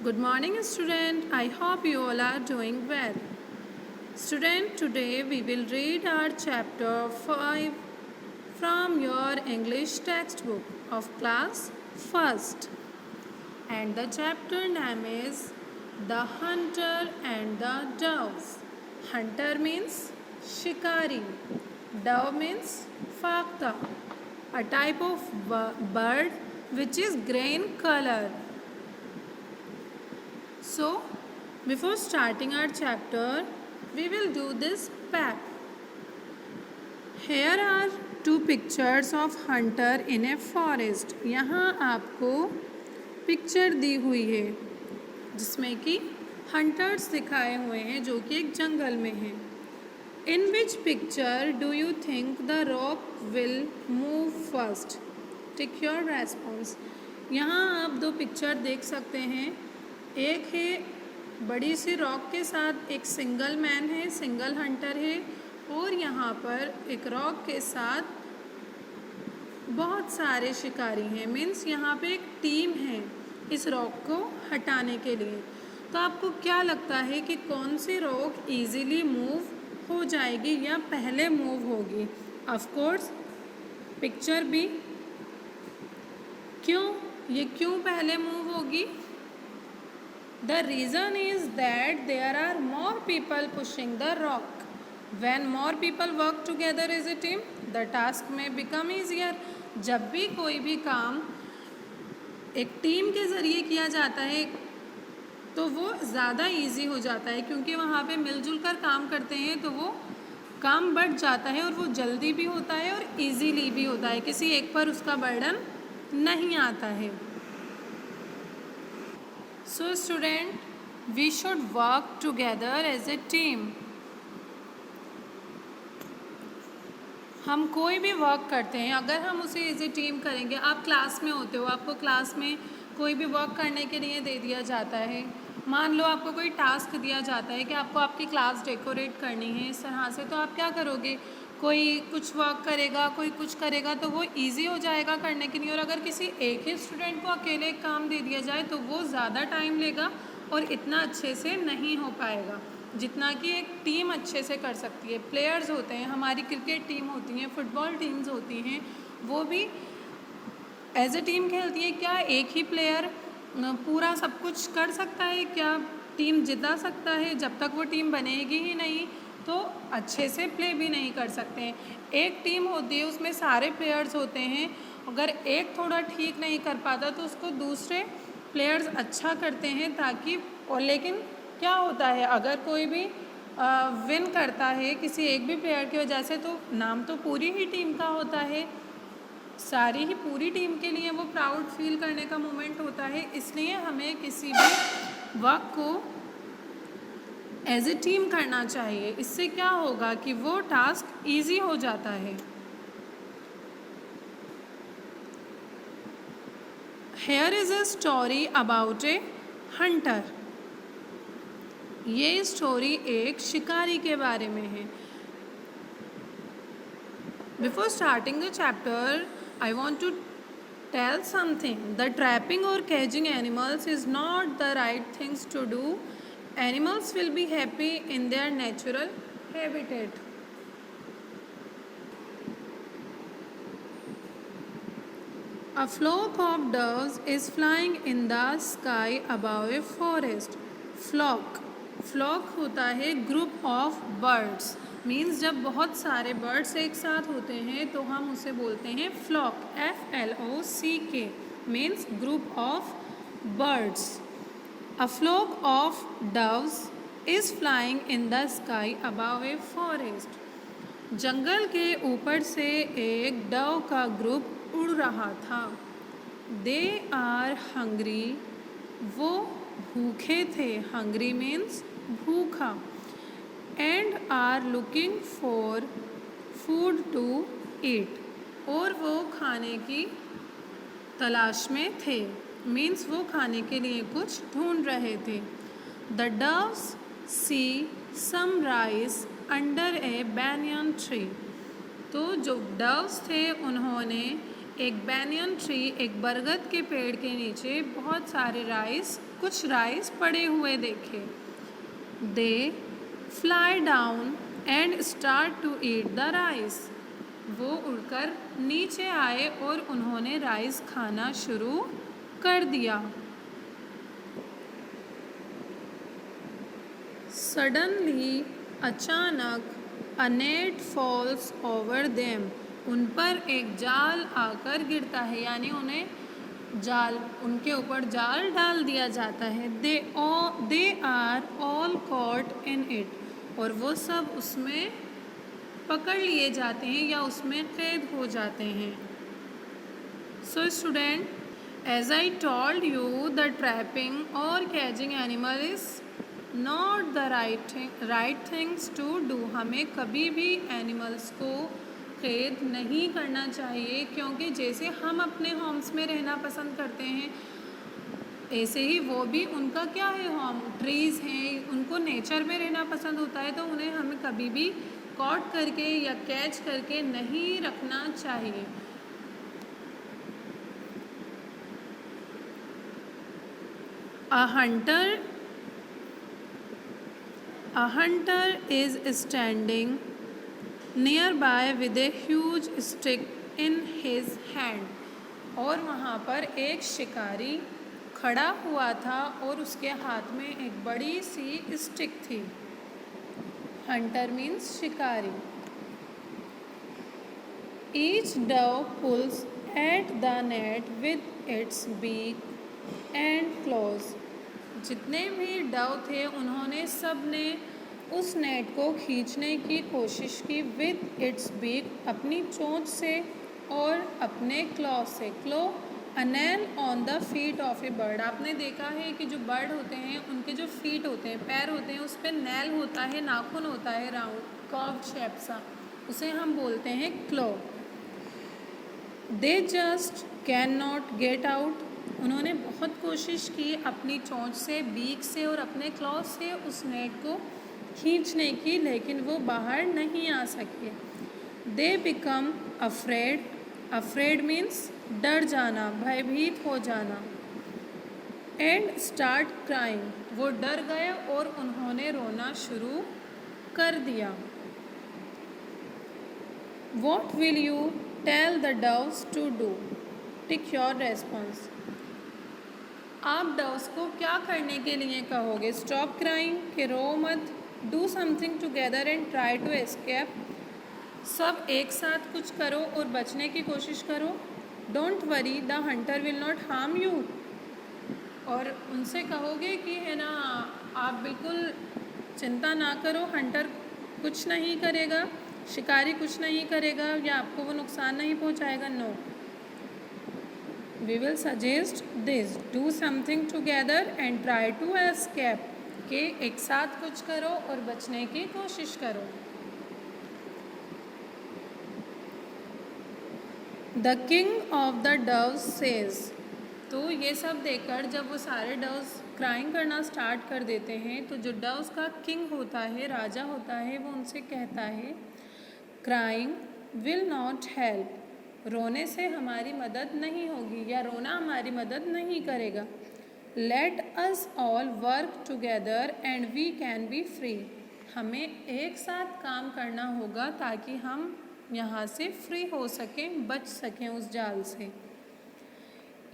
Good morning, student. I hope you all are doing well. Student, today we will read our chapter 5 from your English textbook of class 1st. And the chapter name is The Hunter and the Doves. Hunter means shikari. Dove means fakta, a type of bird which is grey in color. So, before starting our chapter, we will do this fact. Here are two pictures of hunter in a forest. यहाँ आपको picture दी हुई है जिसमें कि hunters दिखाए हुए हैं जो कि एक जंगल में हैं. In which picture do you think the rock will move first? Take your response. यहाँ आप दो पिक्चर देख सकते हैं. एक है बड़ी सी रॉक के साथ एक सिंगल मैन है, सिंगल हंटर है, और यहाँ पर एक रॉक के साथ बहुत सारे शिकारी हैं. मीन्स यहाँ पे एक टीम है इस रॉक को हटाने के लिए. तो आपको क्या लगता है कि कौन सी रॉक इजीली मूव हो जाएगी या पहले मूव होगी? Of course picture B. क्यों? ये क्यों पहले मूव होगी? The reason is that there are more people pushing the rock. When more people work together as a team, the task may become easier. जब भी कोई भी काम एक टीम के ज़रिए किया जाता है तो वो ज़्यादा इजी हो जाता है, क्योंकि वहाँ पे मिलजुल कर काम करते हैं तो वो काम बढ़ जाता है और वो जल्दी भी होता है और इजीली भी होता है. किसी एक पर उसका बर्डन नहीं आता है. So student, we should work together as a team. हम कोई भी वर्क करते हैं अगर हम उसे एज ए टीम करेंगे. आप क्लास में होते हो, आपको क्लास में कोई भी वर्क करने के लिए दे दिया जाता है. मान लो आपको कोई टास्क दिया जाता है कि आपको आपकी क्लास डेकोरेट करनी है इस तरह से, तो आप क्या करोगे? कोई कुछ वर्क करेगा, कोई कुछ करेगा, तो वो इजी हो जाएगा करने के लिए. और अगर किसी एक ही स्टूडेंट को अकेले एक काम दे दिया जाए तो वो ज़्यादा टाइम लेगा और इतना अच्छे से नहीं हो पाएगा जितना कि एक टीम अच्छे से कर सकती है. प्लेयर्स होते हैं, हमारी क्रिकेट टीम होती हैं, फुटबॉल टीम्स होती हैं, वो भी एज ए टीम खेलती है. क्या एक ही प्लेयर पूरा सब कुछ कर सकता है? क्या टीम जिता सकता है? जब तक वो टीम बनेगी ही नहीं तो अच्छे से प्ले भी नहीं कर सकते हैं. एक टीम होती है, उसमें सारे प्लेयर्स होते हैं. अगर एक थोड़ा ठीक नहीं कर पाता तो उसको दूसरे प्लेयर्स अच्छा करते हैं ताकि. और लेकिन क्या होता है, अगर कोई भी विन करता है किसी एक भी प्लेयर की वजह से तो नाम तो पूरी ही टीम का होता है. सारी ही पूरी टीम के लिए वो प्राउड फील करने का मोमेंट होता है. इसलिए हमें किसी भी वर्क को एज ए टीम करना चाहिए. इससे क्या होगा कि वो टास्क इजी हो जाता है. Here is a story about a hunter. ये स्टोरी एक शिकारी के बारे में है. Before starting the chapter I want to tell something. The trapping और catching animals is not the right things to do. Animals will be happy in their natural habitat. A flock of doves is flying in the sky above a forest. Flock होता है group of birds. Means जब बहुत सारे birds एक साथ होते हैं तो हम उसे बोलते हैं flock. FLOCK means group of birds. A flock of doves is flying in the sky above a forest. जंगल के ऊपर से एक डव का ग्रुप उड़ रहा था. They are hungry. वो भूखे थे. Hungry means भूखा. And are looking for food to eat. और वो खाने की तलाश में थे. मीन्स वो खाने के लिए कुछ ढूंढ रहे थे. The doves see some rice under a banyan tree. तो जो डव्स थे उन्होंने एक बैनियन ट्री, एक बरगद के पेड़ के नीचे बहुत सारे कुछ राइस पड़े हुए देखे। They fly down and start to eat the rice. वो उड़कर नीचे आए और उन्होंने राइस खाना शुरू कर दिया। सडनली, अचानक, अ नेट फॉल्स ओवर देम। उन पर एक जाल आकर गिरता है, यानी उनके ऊपर जाल डाल दिया जाता है। They are all caught in it. और वो सब उसमें पकड़ लिए जाते हैं या उसमें कैद हो जाते हैं। So student, as I told you, the trapping और catching animal is not the right things to do. हमें कभी भी एनिमल्स को कैद नहीं करना चाहिए, क्योंकि जैसे हम अपने होम्स में रहना पसंद करते हैं, ऐसे ही वो भी, उनका क्या है, होम ट्रीज़ हैं, उनको नेचर में रहना पसंद होता है, तो उन्हें हमें कभी भी कॉट करके या कैच करके नहीं रखना चाहिए। A hunter is standing nearby with a huge stick in his hand. और वहाँ पर एक शिकारी खड़ा हुआ था और उसके हाथ में एक बड़ी सी स्टिक थी। हंटर मीन्स शिकारी। Each dove pulls at the net with its beak and claws. जितने भी डव थे उन्होंने सब ने उस नेट को खींचने की कोशिश की। विद इट्स बीक, अपनी चोंच से, और अपने क्लॉ से। Claw, a nail on the feet of a bird. आपने देखा है कि जो बर्ड होते हैं उनके जो फीट होते हैं, पैर होते हैं, उस पर नेल होता है, नाखून होता है, राउंड कर्व शेप सा, उसे हम बोलते हैं claw. They just can not get out. उन्होंने बहुत कोशिश की अपनी चोंच से, बीक से और अपने क्लॉ से उस नेट को खींचने की, लेकिन वो बाहर नहीं आ सके। They become afraid. Afraid means डर जाना, भयभीत हो जाना। एंड स्टार्ट क्राइंग, वो डर गए और उन्होंने रोना शुरू कर दिया। What will you tell the doves to do? Tick your response. आप डव्स को क्या करने के लिए कहोगे? स्टॉप क्राइंग, कि रो मत, do something together and try to escape, सब एक साथ कुछ करो और बचने की कोशिश करो। Don't worry, the Hunter will not harm you. और उनसे कहोगे कि है ना, आप बिल्कुल चिंता ना करो, हंटर कुछ नहीं करेगा, शिकारी कुछ नहीं करेगा या आपको वो नुकसान नहीं पहुंचाएगा। No, we will suggest this, do something together and try to escape, कि एक साथ कुछ करो और बचने की कोशिश करो। The king of the doves says, तो ये सब देखकर जब वो सारे डव्स क्राइंग करना स्टार्ट कर देते हैं, तो जो डव्स का किंग होता है, राजा होता है, वो उनसे कहता है, क्राइंग विल नॉट हेल्प, रोने से हमारी मदद नहीं होगी या रोना हमारी मदद नहीं करेगा। Let us all work together and we can be free. हमें एक साथ काम करना होगा ताकि हम यहाँ से फ्री हो सकें, बच सकें उस जाल से।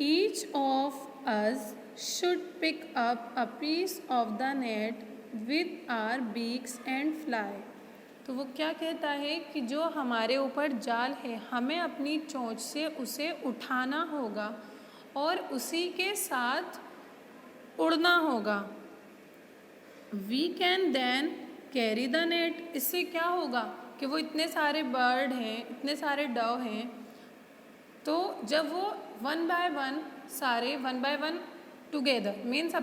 Each of us should pick up a piece of the net with our beaks and fly. तो वो क्या कहता है कि जो हमारे ऊपर जाल है, हमें अपनी चोंच से उसे उठाना होगा और उसी के साथ उड़ना होगा। We can then carry the net. इससे क्या होगा कि वो इतने सारे बर्ड हैं, इतने सारे डव हैं, तो जब वो one by one together means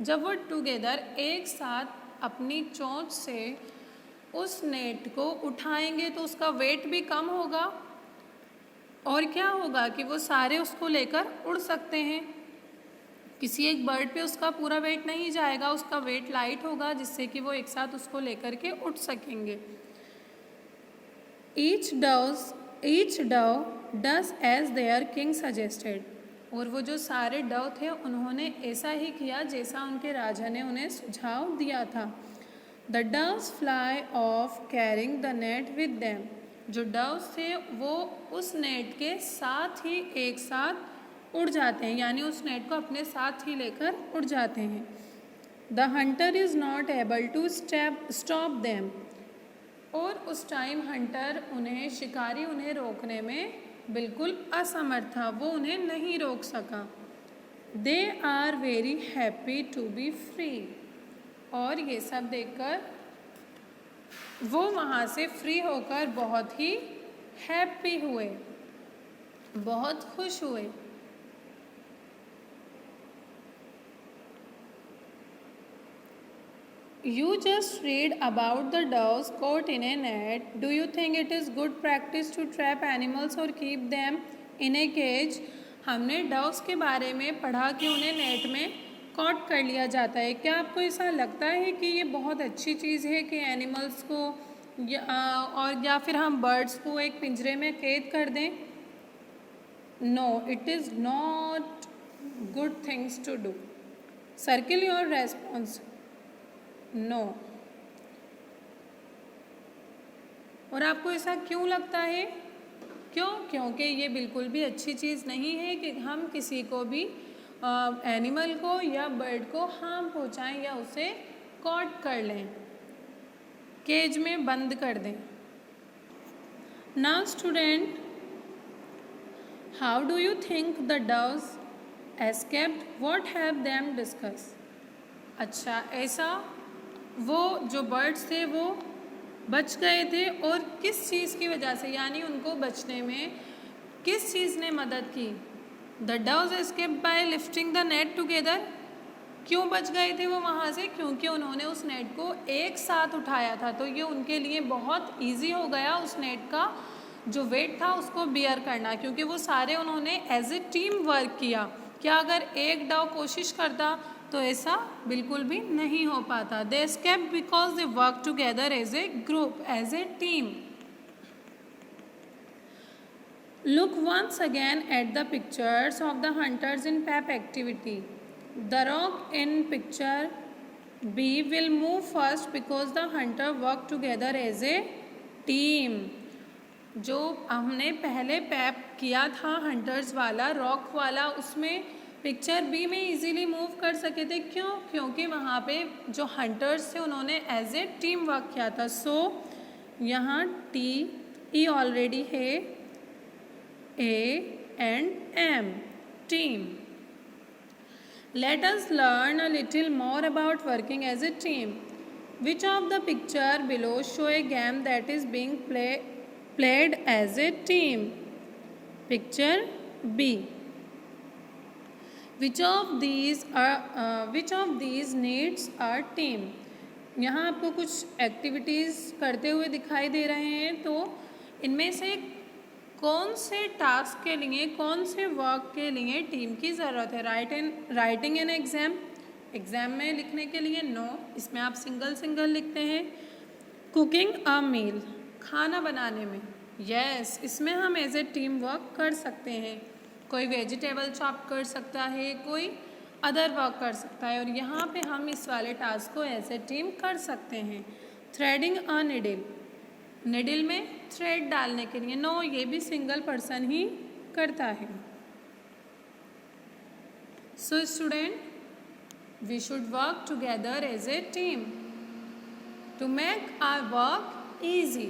जब वो टुगेदर एक साथ अपनी चोंच से उस नेट को उठाएंगे तो उसका वेट भी कम होगा और क्या होगा कि वो सारे उसको लेकर उड़ सकते हैं। किसी एक बर्ड पे उसका पूरा वेट नहीं जाएगा, उसका वेट लाइट होगा, जिससे कि वो एक साथ उसको लेकर के उड़ सकेंगे। Each dove does as their king suggested, और वो जो सारे डव थे उन्होंने ऐसा ही किया जैसा उनके राजा ने उन्हें सुझाव दिया था। The doves fly of carrying the net with them, जो डव्स थे वो उस नेट के साथ ही एक साथ उड़ जाते हैं, यानी उस नेट को अपने साथ ही लेकर उड़ जाते हैं। The hunter is not able to stop them, और उस टाइम हंटर शिकारी उन्हें रोकने में बिल्कुल असमर्थ था, वो उन्हें नहीं रोक सका। They are very happy to be free, और ये सब देखकर वो वहाँ से फ्री होकर बहुत ही हैप्पी हुए, बहुत खुश हुए। You just read about the doves caught in a net. Do you think it is good practice to trap animals or keep them in a cage? हमने डव्स के बारे में पढ़ा कि उन्हें नेट में कॉट कर लिया जाता है। क्या आपको ऐसा लगता है कि ये बहुत अच्छी चीज़ है कि एनिमल्स को या फिर हम बर्ड्स को एक पिंजरे में कैद कर दें? No, it is not good things to do. Circle your response. No. और आपको ऐसा क्यों लगता है? क्योंकि ये बिल्कुल भी अच्छी चीज़ नहीं है कि हम किसी को भी एनिमल को या बर्ड को हार्म पहुंचाएं या उसे कॉट कर लें, केज में बंद कर दें। Now student, how do you think the doves escaped? What have them discuss? अच्छा, ऐसा वो जो बर्ड्स थे वो बच गए थे, और किस चीज़ की वजह से, यानी उनको बचने में किस चीज़ ने मदद की? The doves escaped bye lifting the net together. क्यों बच गए थे वो वहाँ से? क्योंकि उन्होंने उस नेट को एक साथ उठाया था, तो ये उनके लिए बहुत ईजी हो गया उस नेट का जो वेट था उसको बियर करना, क्योंकि वो सारे उन्होंने एज ए टीम वर्क किया। क्या अगर एक डव कोशिश करता तो ऐसा बिल्कुल भी नहीं हो पाता। They escaped because they work together as a group, as a team. Look once again at the pictures of the hunters in PAP activity. The rock in picture B will move first because the hunter work together as a team. जो हमने पहले pipe किया था hunters वाला, rock वाला, उसमें picture B में easily move कर सके थे। क्यों? क्योंकि वहाँ पे जो हंटर्स थे उन्होंने एज ए टीम वर्क किया था। सो यहाँ टी ई ऑलरेडी है, A and M, team. Let us learn a little more about working as a team. Which of the picture below show a game that is being played as a team? Picture B. Which of these needs a team? यहाँ आपको कुछ activities करते हुए दिखाई दे रहे हैं, तो इनमें से कौन से टास्क के लिए, कौन से वर्क के लिए टीम की ज़रूरत है? राइटिंग इन एग्ज़ाम में लिखने के लिए नो, इसमें आप सिंगल लिखते हैं। कुकिंग अ मील, खाना बनाने में यस, इसमें हम एज ए टीम वर्क कर सकते हैं। कोई वेजिटेबल चॉप कर सकता है, कोई अदर वर्क कर सकता है, और यहाँ पे हम इस वाले टास्क को एज ए टीम कर सकते हैं। थ्रेडिंग अ निडिल, निडिल में थ्रेड डालने के लिए नो, ये भी सिंगल पर्सन ही करता है। So student, we should work together as a team to make our work easy.